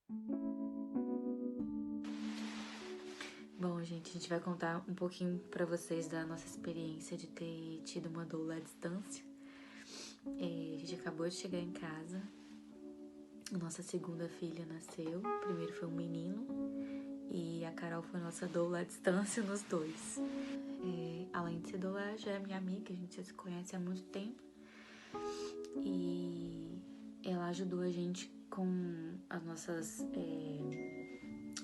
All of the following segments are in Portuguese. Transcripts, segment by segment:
Bom, gente, a gente vai contar um pouquinho pra vocês da nossa experiência de ter tido uma doula à distância. A gente acabou de chegar em casa, a nossa segunda filha nasceu, o primeiro foi um menino e a Carol foi nossa doula à distância nos dois. Além de ser doula, já é minha amiga, a gente já se conhece há muito tempo e ela ajudou a gente com as nossas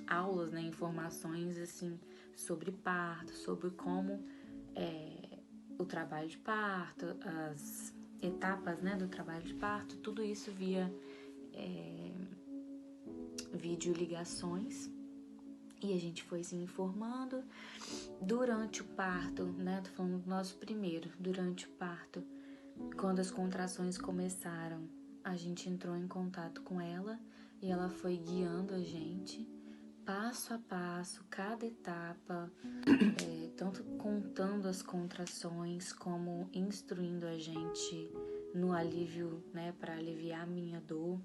aulas, né, informações assim sobre parto, sobre como o trabalho de parto, as etapas, né, do trabalho de parto, tudo isso via videoligações. E a gente foi se informando durante o parto, né? Tô falando do nosso primeiro, durante o parto, quando as contrações começaram, a gente entrou em contato com ela e ela foi guiando a gente passo a passo, cada etapa, tanto contando as contrações como instruindo a gente no alívio, né, para aliviar a minha dor.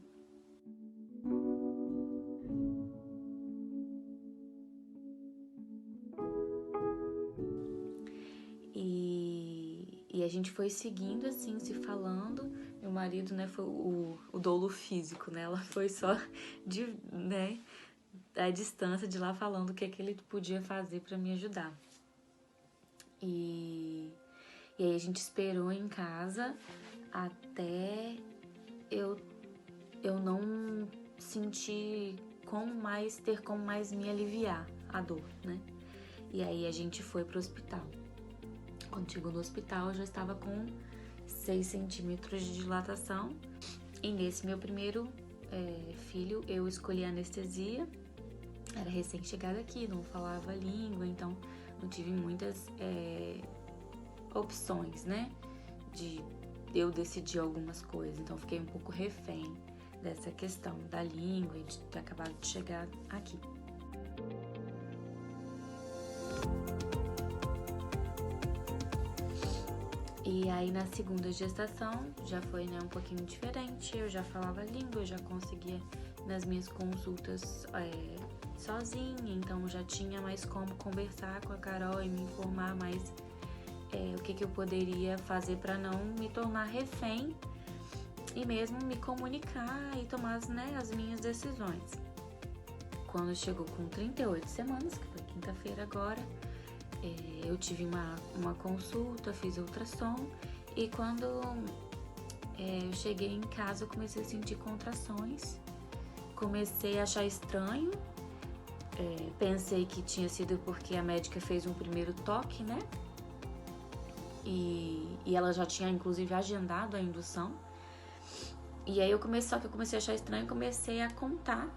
E a gente foi seguindo assim, se falando. Meu marido, né, foi o dolo físico, né? Ela foi só né, a distância de lá falando o que ele podia fazer para me ajudar. E aí a gente esperou em casa até eu não sentir ter como mais me aliviar a dor, né? E aí a gente foi pro hospital. Quando chegou no hospital, eu já estava com 6 centímetros de dilatação. E nesse meu primeiro filho, eu escolhi anestesia. Era recém-chegada aqui, não falava língua, então não tive muitas opções, né? De eu decidir algumas coisas. Então fiquei um pouco refém dessa questão da língua e de ter acabado de chegar aqui. E aí na segunda gestação já foi, né, um pouquinho diferente. Eu já falava língua, eu já conseguia nas minhas consultas sozinha, então já tinha mais como conversar com a Carol e me informar mais o que eu poderia fazer para não me tornar refém e mesmo me comunicar e tomar, né, as minhas decisões. Quando chegou com 38 semanas, que foi quinta-feira agora, eu tive uma consulta, fiz ultrassom e quando eu cheguei em casa eu comecei a sentir contrações, comecei a achar estranho, pensei que tinha sido porque a médica fez um primeiro toque, né? E ela já tinha inclusive agendado a indução. E aí eu comecei a achar estranho e comecei a contar.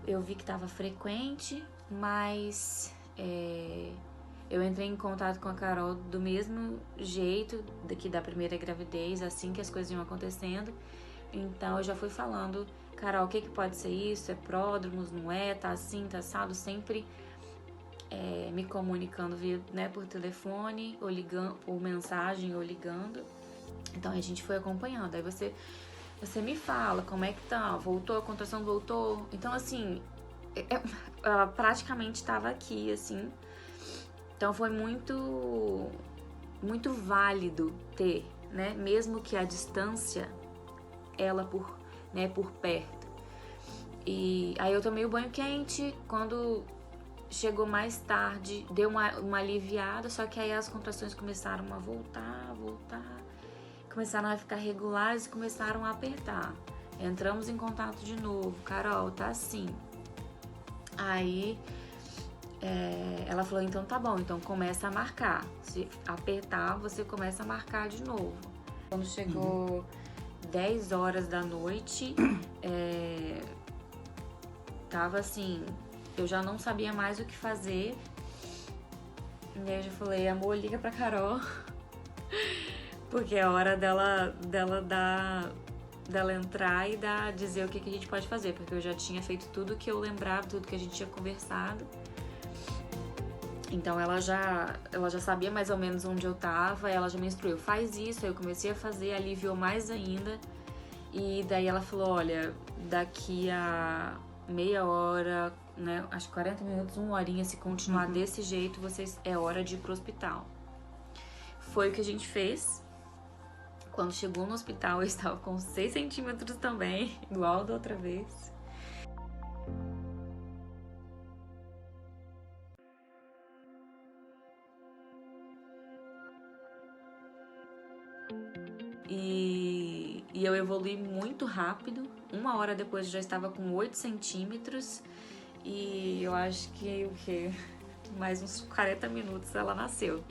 Eu vi que estava frequente, mas eu entrei em contato com a Carol do mesmo jeito que da primeira gravidez, assim que as coisas iam acontecendo. Então eu já fui falando, Carol, o que pode ser isso? É pródromos, não é? Tá assim, tá assado? Sempre me comunicando via, né, por telefone, ou ligando, por mensagem ou ligando. Então a gente foi acompanhando. Aí você me fala como é que tá, voltou, a contração voltou. Então assim, ela praticamente estava aqui, assim. Então foi muito, muito válido ter, né, mesmo que a distância, ela por perto. E aí eu tomei o banho quente, quando chegou mais tarde, deu uma aliviada, só que aí as contrações começaram a voltar, começaram a ficar regulares e começaram a apertar. Entramos em contato de novo, Carol, tá assim. Aí ela falou, então tá bom, então começa a marcar. Se apertar, você começa a marcar de novo. Quando chegou 10 horas da noite, tava assim, eu já não sabia mais o que fazer. E aí eu já falei, amor, liga pra Carol. Porque é hora dela entrar e dizer o que a gente pode fazer. Porque eu já tinha feito tudo que eu lembrava, tudo que a gente tinha conversado. Então ela já sabia mais ou menos onde eu tava, ela já me instruiu, faz isso, aí eu comecei a fazer, aliviou mais ainda. E daí ela falou, olha, daqui a meia hora, né? Acho que 40 minutos, 1 horinha, se continuar desse jeito, é hora de ir pro hospital. Foi o que a gente fez. Quando chegou no hospital, eu estava com 6 centímetros também, igual da outra vez. E eu evolui muito rápido. 1 hora depois eu já estava com 8 centímetros. E eu acho que o quê? Mais uns 40 minutos ela nasceu.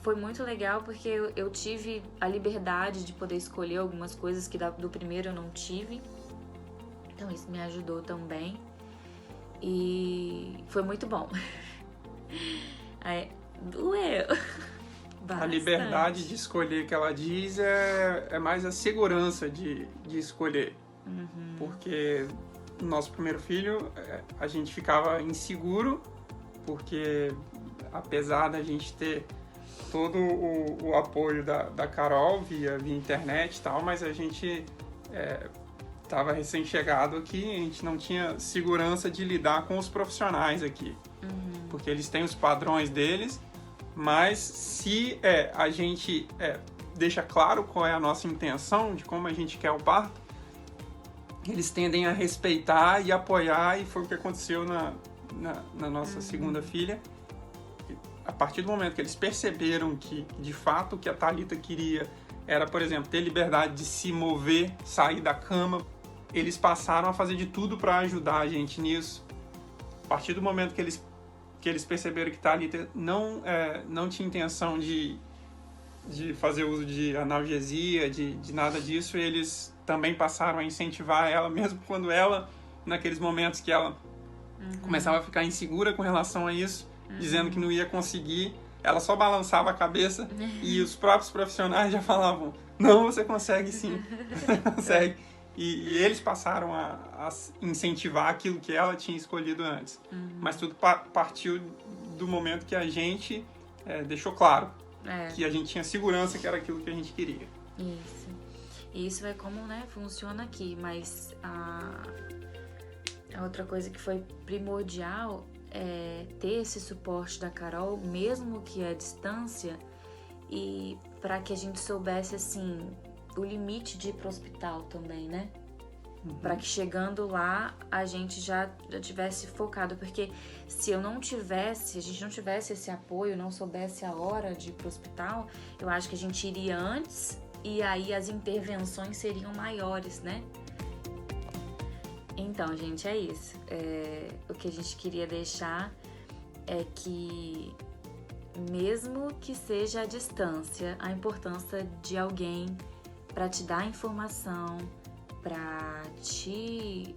Foi muito legal porque eu tive a liberdade de poder escolher algumas coisas que do primeiro eu não tive. Então isso me ajudou também. E foi muito bom. Doeu. A liberdade de escolher que ela diz é mais a segurança de escolher. Porque no nosso primeiro filho a gente ficava inseguro, porque apesar da gente ter todo o apoio da Carol via internet e tal, mas a gente estava recém-chegado aqui, a gente não tinha segurança de lidar com os profissionais aqui. Porque eles têm os padrões deles, mas se a gente deixa claro qual é a nossa intenção, de como a gente quer o parto, eles tendem a respeitar e apoiar, e foi o que aconteceu na nossa segunda filha. A partir do momento que eles perceberam que, de fato, o que a Thalita queria era, por exemplo, ter liberdade de se mover, sair da cama, eles passaram a fazer de tudo para ajudar a gente nisso. A partir do momento que eles perceberam que Thalita não tinha intenção de fazer uso de analgesia, de nada disso, eles também passaram a incentivar ela, mesmo quando ela, naqueles momentos que ela começava a ficar insegura com relação a isso, dizendo que não ia conseguir, ela só balançava a cabeça e os próprios profissionais já falavam: não, você consegue sim, você consegue. E eles passaram a incentivar aquilo que ela tinha escolhido antes. Mas tudo partiu do momento que a gente deixou claro que a gente tinha segurança que era aquilo que a gente queria. Isso. Isso é como, né, funciona aqui, mas a outra coisa que foi primordial é ter esse suporte da Carol, mesmo que à distância, e para que a gente soubesse, assim, o limite de ir pro hospital também, né? Para que chegando lá a gente já tivesse focado, porque se a gente não tivesse esse apoio, não soubesse a hora de ir pro hospital, eu acho que a gente iria antes e aí as intervenções seriam maiores, né? Então, gente, é isso. O que a gente queria deixar é que, mesmo que seja à distância, a importância de alguém para te dar informação, para te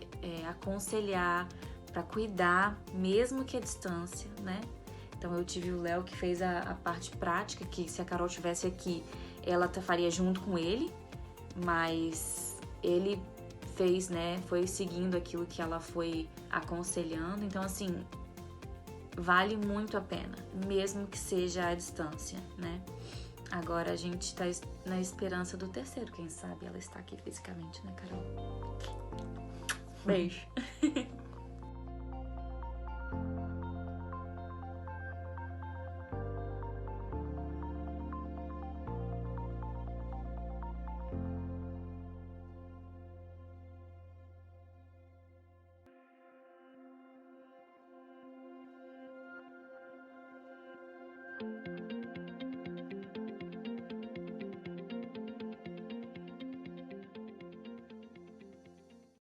aconselhar, para cuidar, mesmo que à distância, né? Então eu tive o Léo que fez a parte prática, que se a Carol estivesse aqui, ela faria junto com ele, mas ele fez, né? Foi seguindo aquilo que ela foi aconselhando. Então, assim, vale muito a pena, mesmo que seja à distância, né? Agora a gente tá na esperança do terceiro, quem sabe ela está aqui fisicamente, né, Carol? Beijo.